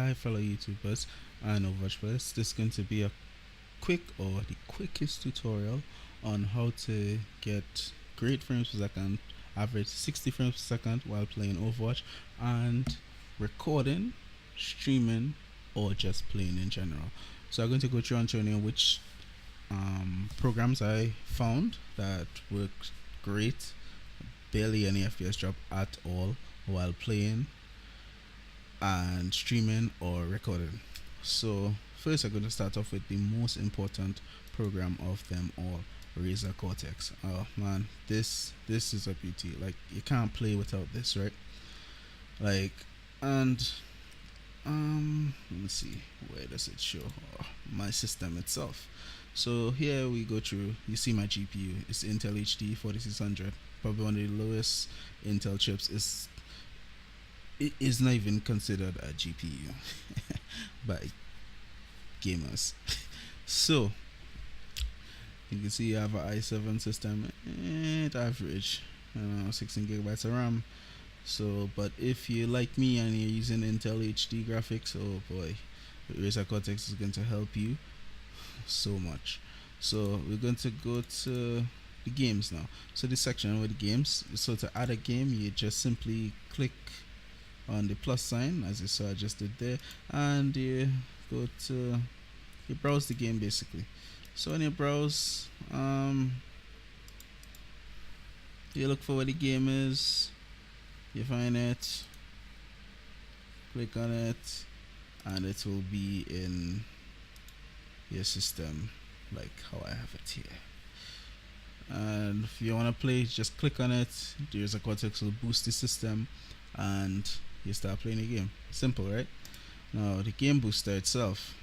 hi fellow YouTubers and Overwatch players. This is going to be a quick or the quickest tutorial on how to get great frames per second, average 60 frames per second while playing Overwatch and recording, streaming, or just playing in general. So I'm going to go through and show you which programs I found that work great, barely any FPS drop at all while playing and streaming or recording. So first I'm going to start off with the most important program of them all, Razer Cortex. Oh man, this is a beauty. Like, you can't play without this, right? Like, and let me see, where does it show? My system itself. So here we go through, you see my GPU, it's Intel HD 4600, probably one of the lowest Intel chips. It is not even considered a GPU by gamers. So you can see you have an i7 system at average 16 gigabytes of RAM. So but if you like me and you're using Intel HD graphics, oh boy, Razer Cortex is going to help you so much. So we're going to go to the games now. So this section with the games, so to add a game you just simply click on the plus sign, as you saw I just did there, and you go to, you browse the game basically. So when you browse, you look for where the game is, you find it, click on it, and it will be in your system like how I have it here. And if you want to play, just click on it, the Razer Cortex will boost the system and you start playing the game. Simple, right? Now the game booster itself,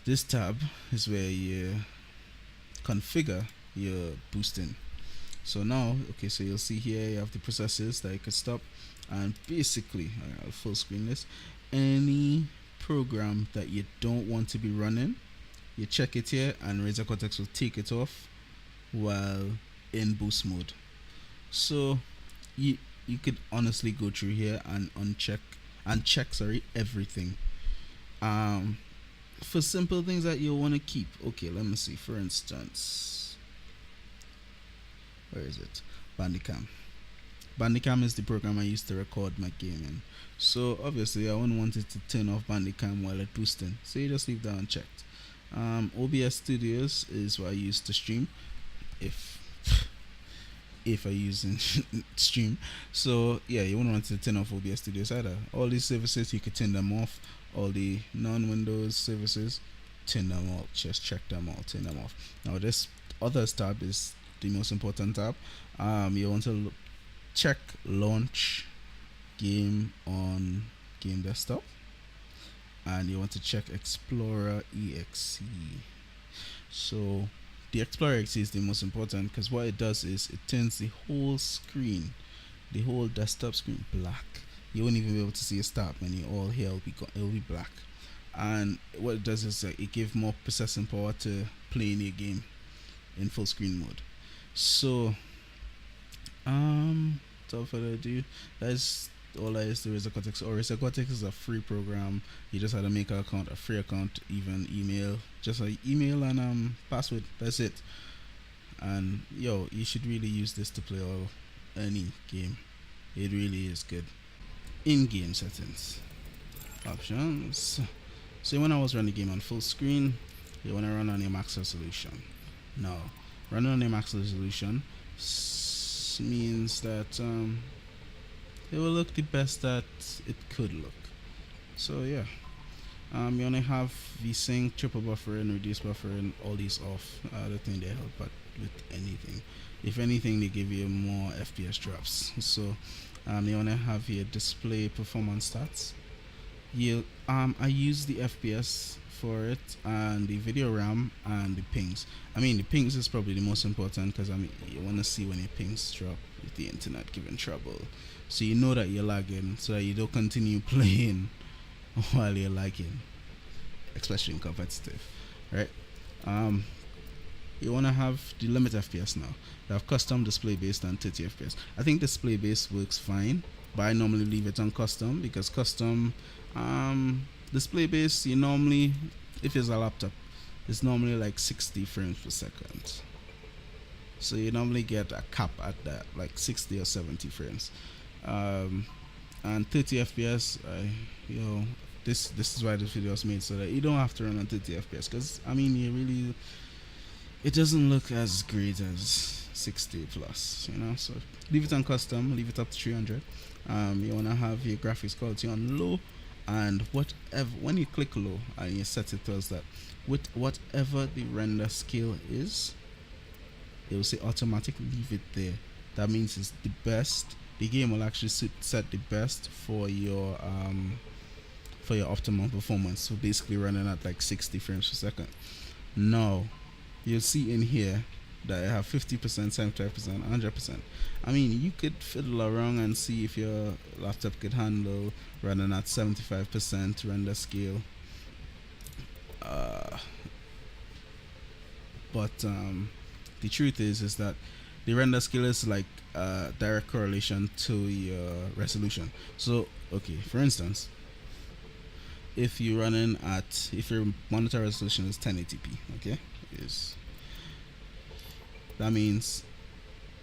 this tab is where you configure your boosting. So now, okay, so you'll see here you have the processes that you can stop, and basically I'll full screen this. Any program that you don't want to be running, you check it here and Razer Cortex will take it off while in boost mode. So you could honestly go through here and check everything for simple things that you want to keep. Okay, let me see, for instance, where is it? Bandicam is the program I use to record my gaming. So obviously I wouldn't want it to turn off Bandicam while it's boosting, so you just leave that unchecked. OBS Studios is what I use to stream, if I use in stream. So yeah, you won't want to turn off OBS Studios either. All these services you could turn them off. All the non-Windows services, turn them off. Just check them all, turn them off. Now this others tab is the most important tab. You want to check launch game on game desktop, and you want to check Explorer EXE. So the Explorer EXE is the most important, because what it does is it turns the whole screen, the whole desktop screen, black. You won't even be able to see a start menu. All here it'll be black. And what it does is it gives more processing power to playing your game in full screen mode. So without further ado, that's all there is to Razer Cortex. Or Razer Cortex is a free program. You just have to make an account, a free account, even email, just an email and password. That's it. And yo, you should really use this to play any game. It really is good. In-game settings, options. So when I was running the game on full screen, you want to run on your max resolution. Now running on your max resolution means that it will look the best that it could look. So yeah, you only have VSync, triple buffering, reduce buffering, all these off. I don't think they help, but with anything, if anything, they give you more FPS drops. So you only have your display performance stats. I use the FPS for it, and the video RAM, and the pings. I mean, the pings is probably the most important, because you want to see when your pings drop with the internet giving trouble, so you know that you're lagging, so that you don't continue playing while you're lagging, especially in competitive, right? You want to have the limit FPS now. They have custom, display based, and 30 FPS. I think display based works fine, but I normally leave it on custom, because custom Display base, you normally, if it's a laptop, it's normally like 60 frames per second. So you normally get a cap at that, like 60 or 70 frames. And 30 FPS, this is why this video was made, so that you don't have to run on 30 FPS, because I mean, it doesn't look as great as 60 plus, so leave it on custom, leave it up to 300. You want to have your graphics quality on low, and whatever, when you click low and you set it, tells that with whatever the render scale is, it will say automatic, leave it there. That means it's the best. The game will actually set the best for your optimum performance. So basically running at like 60 frames per second. Now you'll see in here that I have 50%, 75%, 100%. I mean, you could fiddle around and see if your laptop could handle running at 75% render scale. But the truth is that the render scale is like direct correlation to your resolution. So okay, for instance, if your monitor resolution is 1080p, okay, that means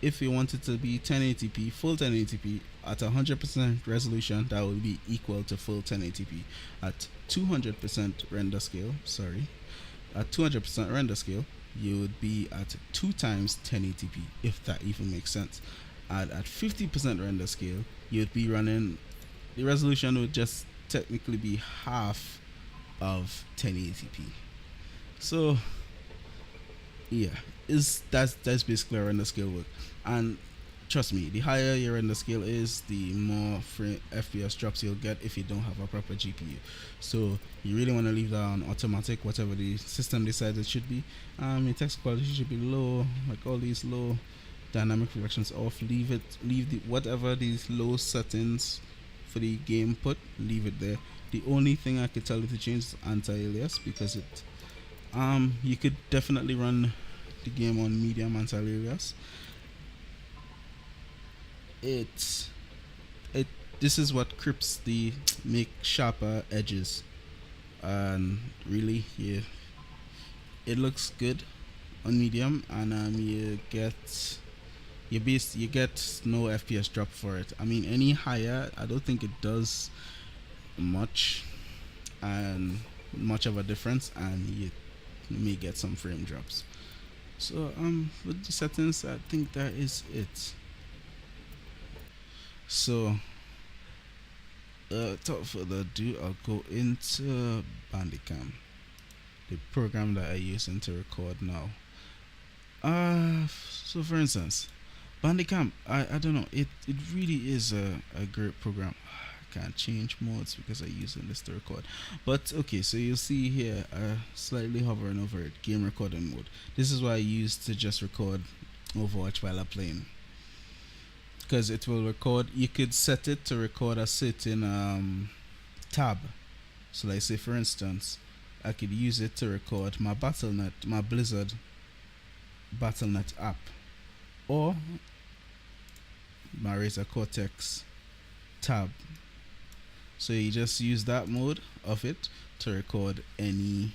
if you want it to be 1080p, full 1080p at 100% resolution, that will be equal to full 1080p. At 200% render scale, at 200% render scale, you would be at 2 times 1080p, if that even makes sense. And at 50% render scale, you'd be running, the resolution would just technically be half of 1080p. So yeah, that's basically a render scale work. And trust me, the higher your render scale is, the more FPS drops you'll get if you don't have a proper GPU. So you really want to leave that on automatic, whatever the system decides it should be. Your text quality should be low, like all these low, dynamic reflections off. Leave whatever these low settings for the game put, leave it there. The only thing I could tell you to change is anti-alias, because you could definitely run the game on medium anti-alias. This is what crypts make sharper edges, and really, yeah, it looks good on medium, and you get no FPS drop for it. I mean, any higher, I don't think it does much of a difference, and you may get some frame drops. So with the settings, I think that is it. So without further ado, I'll go into Bandicam, the program that I use to record now. So for instance, Bandicam, I don't know, it really is a great program. I can't change modes because I'm using this to record. But okay, so you'll see here slightly hovering over it, game recording mode. This is what I use to just record Overwatch while I'm playing, because it will record. You could set it to record a certain tab. So like, say for instance, I could use it to record my Battle.net, my Blizzard Battle.net app, or my Razer Cortex tab. So you just use that mode of it to record any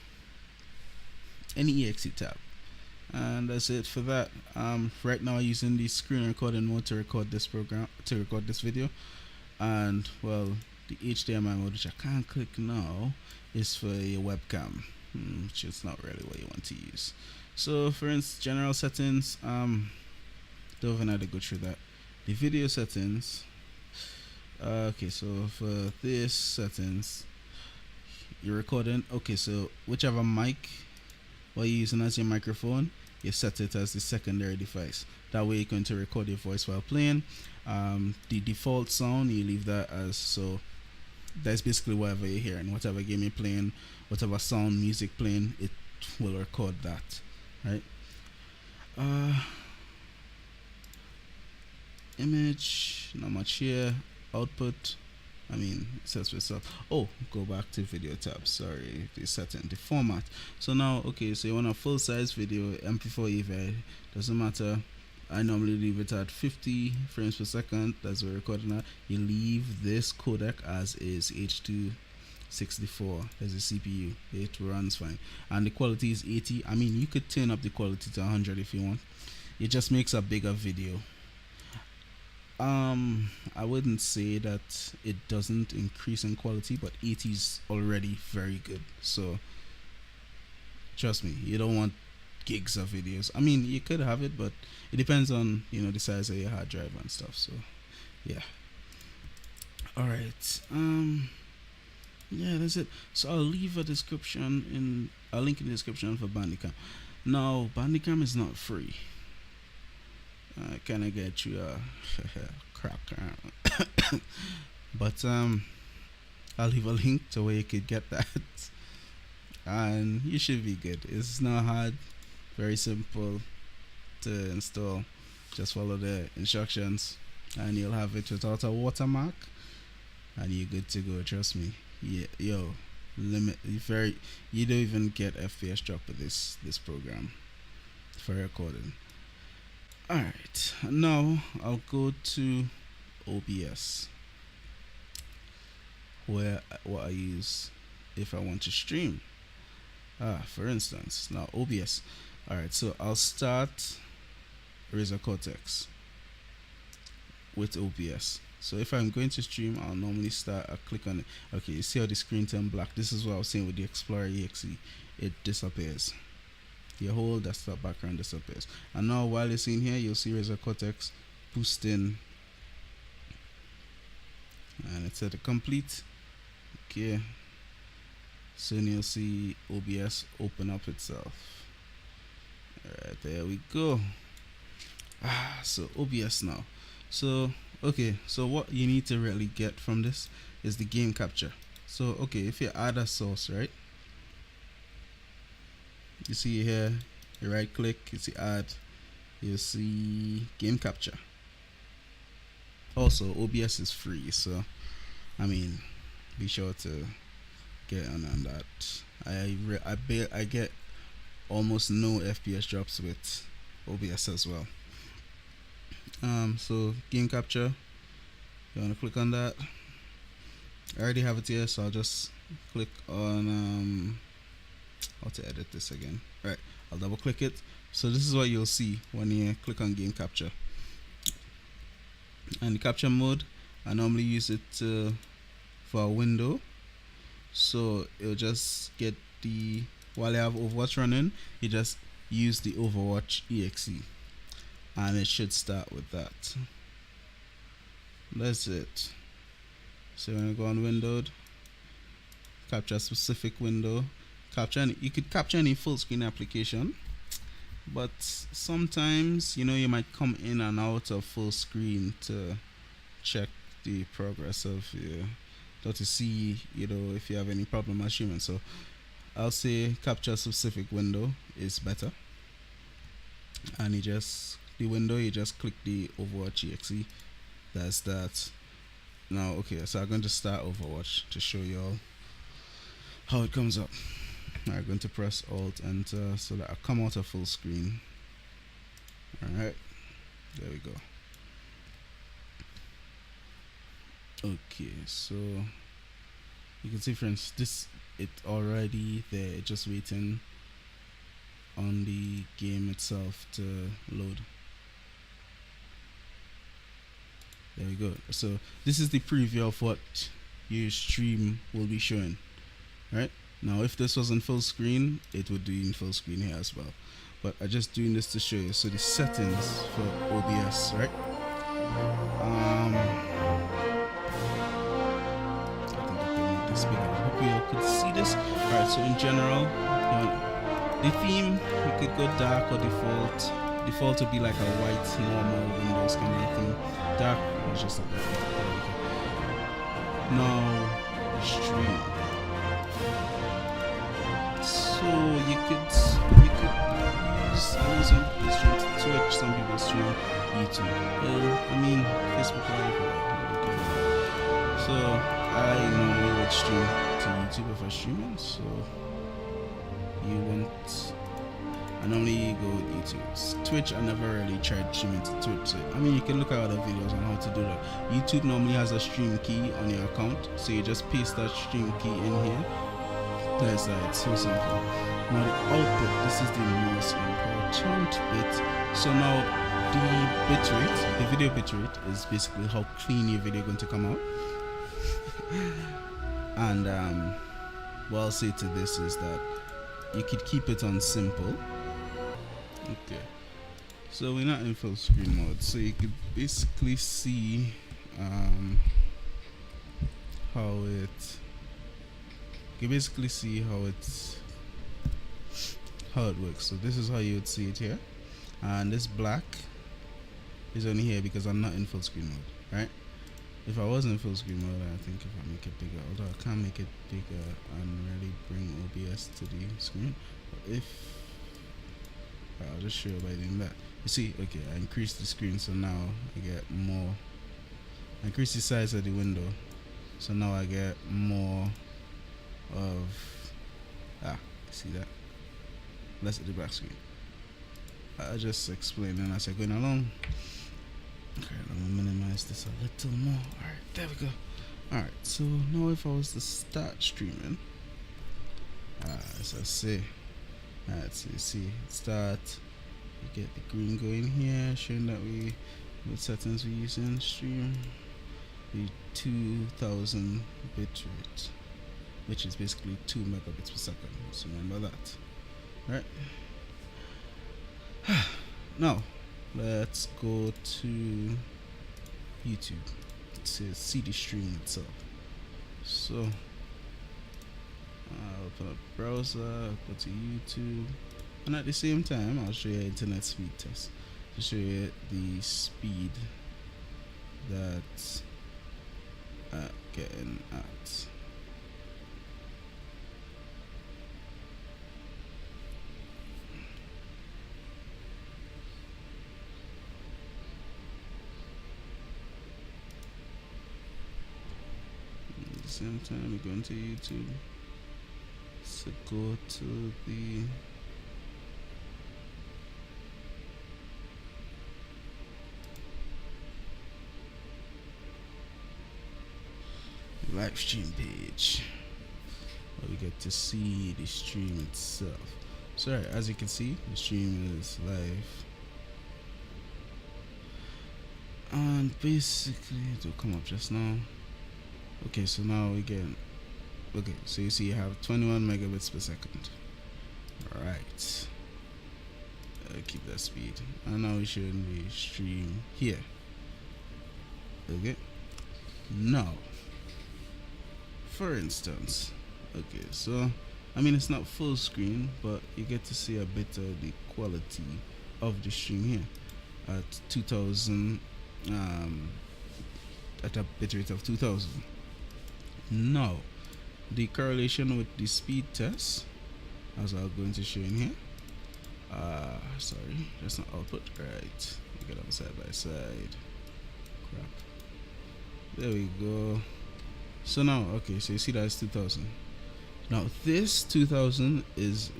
exe tab, and that's it for that. Right now I'm using the screen recording mode to record this video, and well, the HDMI mode, which I can't click now, is for your webcam, which is not really what you want to use. So for instance, general settings, don't even have to go through that. The video settings, okay, so for this settings, you're recording, okay, so whichever mic what you're using as your microphone, you set it as the secondary device. That way you're going to record your voice while playing. The default sound, you leave that as, so that's basically whatever you're hearing, whatever game you're playing, whatever sound music playing, it will record that, right? Image, not much here. Output, I mean, it says for itself. Oh, go back to video tab, sorry, the setting, the format. So now, okay, so you want a full size video, MP4 EVA, doesn't matter. I normally leave it at 50 frames per second, that's what we're recording at. You leave this codec as is, H2 64. There's a CPU. It runs fine, and the quality is 80. I mean, you could turn up the quality to 100 if you want. It just makes a bigger video. I wouldn't say that it doesn't increase in quality, but 80 is already very good. So trust me, you don't want gigs of videos. I mean, you could have it, but it depends on, you know, the size of your hard drive and stuff. So yeah. All right. Yeah, that's it. So I'll leave a description a link in the description for Bandicam. Now, Bandicam is not free. Can I get you a crack? But I'll leave a link to where you could get that, and you should be good. It's not hard, very simple to install. Just follow the instructions, and you'll have it without a watermark, and you're good to go. Trust me. Yeah, yo, you don't even get FPS drop with this program for recording. Alright, now I'll go to OBS, what I use if I want to stream. For instance, now OBS. Alright, so I'll start Razer Cortex with OBS. So if I'm going to stream, I'll normally I click on it. Okay, you see how the screen turned black? This is what I was saying with the Explorer EXE. It disappears. Your whole desktop background disappears. And now while you're seeing here, you'll see Razer Cortex boosting, and it's at a complete. Okay, soon you'll see OBS open up itself. Alright, there we go. So OBS now. So okay, so what you need to really get from this is the game capture. So okay, if you add a source, right, you see here, you right click, you see add, you see game capture. Also, OBS is free, so I mean, be sure to get on that. I get almost no FPS drops with OBS as well. So game capture, you want to click on that. I already have it here, so I'll just click on how to edit this again. Right, I'll double click it. So this is what you'll see when you click on game capture. And the capture mode, I normally use it for a window, so it'll just get while you have Overwatch running, you just use the Overwatch EXE, and it should start with that. That's it. So when you go on windowed, capture a specific window, you could capture any full screen application, but sometimes, you know, you might come in and out of full screen to check the progress of to see, you know, if you have any problem streaming. So I'll say capture a specific window is better, and you just click the Overwatch EXE. That's that. Now okay, so I'm going to start Overwatch to show you all how it comes up. I'm going to press Alt Enter so that I come out of full screen. Alright, there we go. Okay, so you can see, friends, it already there, just waiting on the game itself to load. There we go. So this is the preview of what your stream will be showing. Right now, if this was in full screen, it would be in full screen here as well, but I'm just doing this to show you. So the settings for OBS, right? I think I can make this bigger. I hope you all could see this. Alright, so in general, the theme, you could go dark or default. Default would be like a white normal Windows kind of thing. Dark is just like that. Now stream. So you could use some people stream Twitch, some people stream YouTube. I mean Facebook Live. So I normally would stream to YouTube if I'm streaming. So you want, I normally go with YouTube. Twitch, I never really tried streaming to Twitch. So, I mean, you can look at other videos on how to do that. YouTube normally has a stream key on your account, so you just paste that stream key in here. That's it's so simple. Now the output, this is the most important bit. So now the bitrate, the video bitrate, is basically how clean your video going to come out. And what I'll say to this is that you could keep it on simple. Okay, so we're not in full screen mode, so you could basically see how it works. So this is how you would see it here, and this black is only here because I'm not in full screen mode, right? If I was in full screen mode, I think if I make it bigger, although I can't make it bigger and really bring OBS to the screen, but if I'll just show you by doing that. You see, okay, I increased the screen, so now I get more. I increase the size of the window, so now I get more of see that? Let's hit the back screen. I'll just explain and as I'm going along. Okay, let me minimize this a little more. Alright, there we go. Alright, so now if I was to start streaming, as I say, alright, so you see, start, you get the green going here, showing that what settings we use in stream, the 2000 bitrate, which is basically 2 megabits per second, so remember that, right? Now, let's go to YouTube to see the stream itself. So, I'll open up browser, go to YouTube, and at the same time I'll show you internet speed test to show you the speed that getting at. At the same time we're going to YouTube. So go to the live stream page where we get to see the stream itself. So as you can see, the stream is live, and basically it will come up just now. Okay, so now we get, okay, so you see you have 21 megabits per second. Alright, keep that speed, and now we're showing the stream here. Okay, now for instance, okay, so I mean it's not full screen, but you get to see a bit of the quality of the stream here at 2000 at a bitrate of 2000. Now the correlation with the speed test, as I'm going to show in here, sorry, that's not output, right, we get them side by side, crap, there we go. So now, okay, so you see that's 2000. Now this 2000 is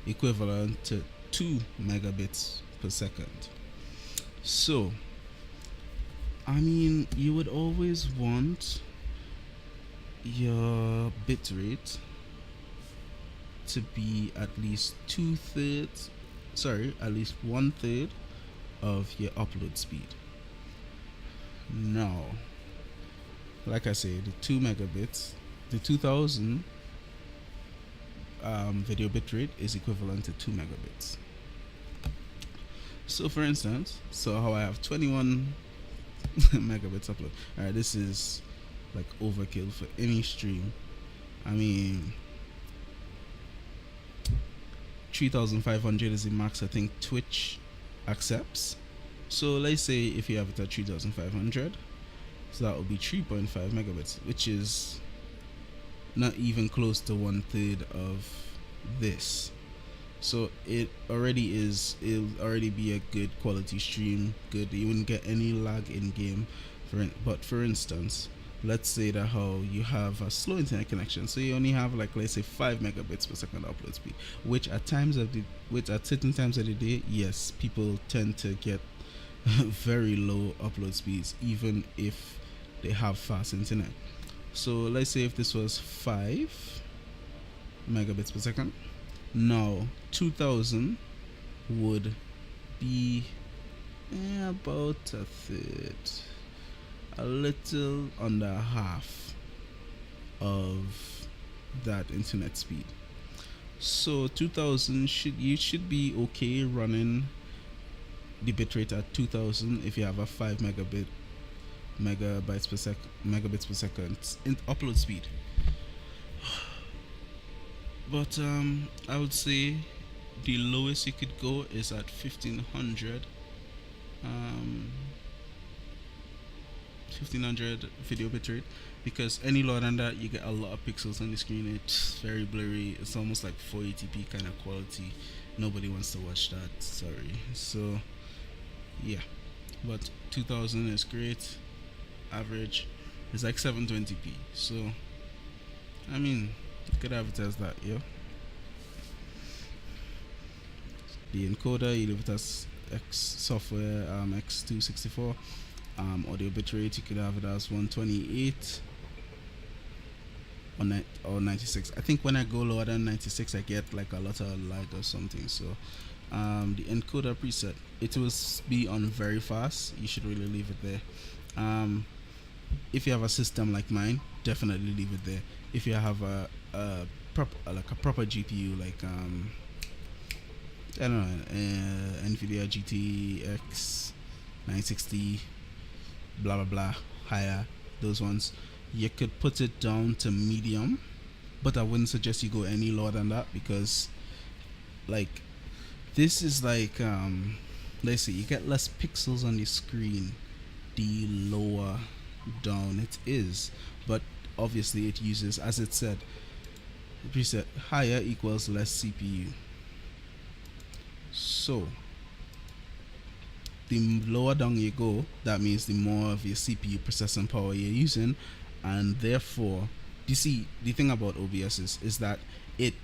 equivalent to 2 megabits per second. So I mean, you would always want your bitrate to be at least 1/3 of your upload speed. Now, like I say, the 2 megabits, the 2000 video bitrate is equivalent to 2 megabits. So for instance, so how I have 21 megabits upload. Alright, this is like overkill for any stream. I mean, 3500 is the max I think Twitch accepts. So let's say if you have it at 3500, so that would be 3.5 megabits, which is not even close to 1/3 of this. So it already is, it'll already be a good quality stream, good, you wouldn't get any lag in game. But for instance, let's say that how you have a slow internet connection, so you only have like, let's say 5 megabits per second upload speed, which at certain times of the day, yes, people tend to get very low upload speeds even if they have fast internet. So let's say if this was 5 megabits per second, now 2000 would be about a third, a little under half of that internet speed. So 2000 you should be okay running the bitrate at 2000 if you have a 5 megabits per second in upload speed. But I would say the lowest you could go is at 1500 video bitrate, because any lower than that you get a lot of pixels on the screen. It's very blurry. It's almost like 480p kind of quality. Nobody wants to watch that, sorry. So yeah, but 2000 is great. Average is like 720p, so I mean you could advertise that. Yeah, the encoder, you leave it as X software X264. Audio bitrate, you could have it as 128 or 96. I think when I go lower than 96 I get like a lot of lag or something. So the encoder preset, it will be on very fast. You should really leave it there. If you have a system like mine, definitely leave it there. If you have a proper GPU, like I don't know, NVIDIA GTX 960 blah blah blah, higher, those ones, you could put it down to medium, but I wouldn't suggest you go any lower than that, because like this is like let's see, you get less pixels on the screen the lower down it is, but obviously it uses, as it said, the preset higher equals less CPU. So the lower down you go, that means the more of your CPU processing power you're using, and therefore, you see, the thing about OBS is that it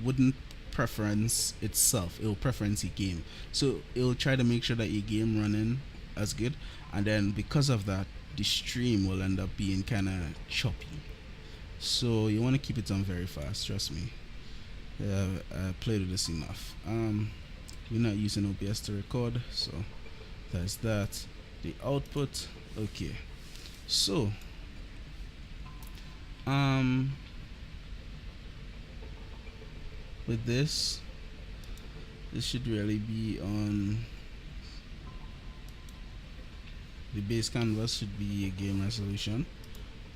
wouldn't preference itself, it will preference your game. So it will try to make sure that your game running as good, and then because of that, the stream will end up being kind of choppy. So you want to keep it on very fast, trust me. I played with this enough. We're not using OBS to record, so that's that. The output, okay. So with this should really be on the base canvas, should be a game resolution,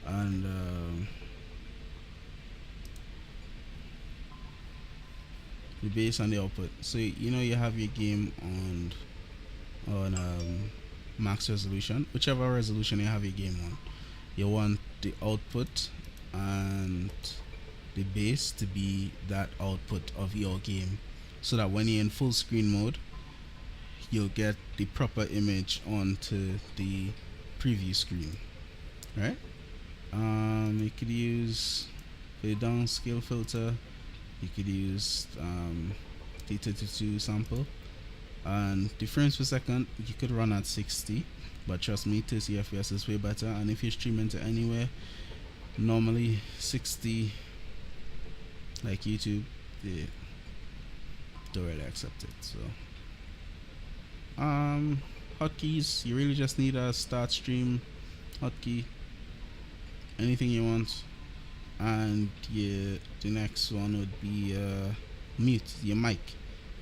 and the base and the output. So you know you have your game on max resolution, whichever resolution you have your game on. You want the output and the base to be that output of your game, so that when you're in full screen mode, you'll get the proper image onto the preview screen, right? You could use a downscale filter. You could use D32 sample, and the frames per second you could run at 60, but trust me, 30 FPS is way better. And if you're streaming to anywhere, normally 60, like YouTube, they don't really accept it. So hotkeys, you really just need a start stream hotkey, anything you want. And yeah, the next one would be mute your mic,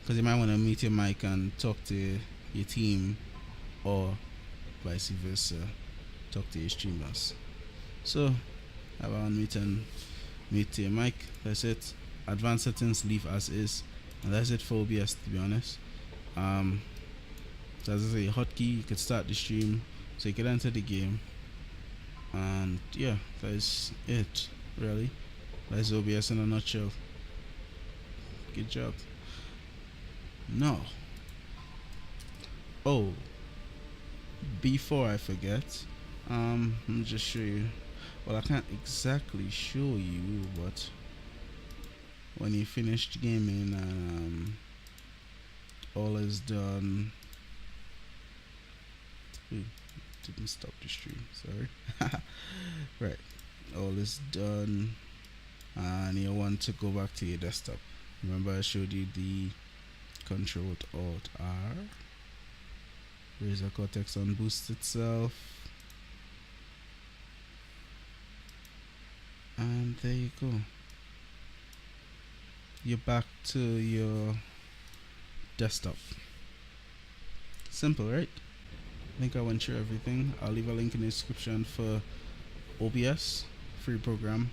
because you might want to mute your mic and talk to your team, or vice versa, talk to your streamers. So have on mute and mute your mic. That's it. Advanced settings leave as is, and that's it for OBS, to be honest. So as I say, hotkey, you could start the stream, so you could enter the game, and yeah, that is it. Really, that's OBS in a nutshell. Good job. No. Oh, before I forget, Let me just show you. Well, I can't exactly show you, but when you finished gaming and all is done. Ooh, didn't stop the stream, sorry. Right, all is done and you want to go back to your desktop. Remember I showed you the Control Alt R, Razer Cortex unboost itself, and there you go. You're back to your desktop. Simple, right? I think I went through everything. I'll leave a link in the description for OBS, free program.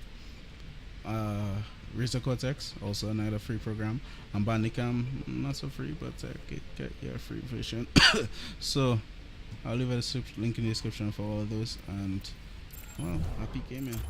Razer Cortex, also another free program. And Bandicam, not so free, but get your free version. So I'll leave a link in the description for all of those. And well, happy gaming.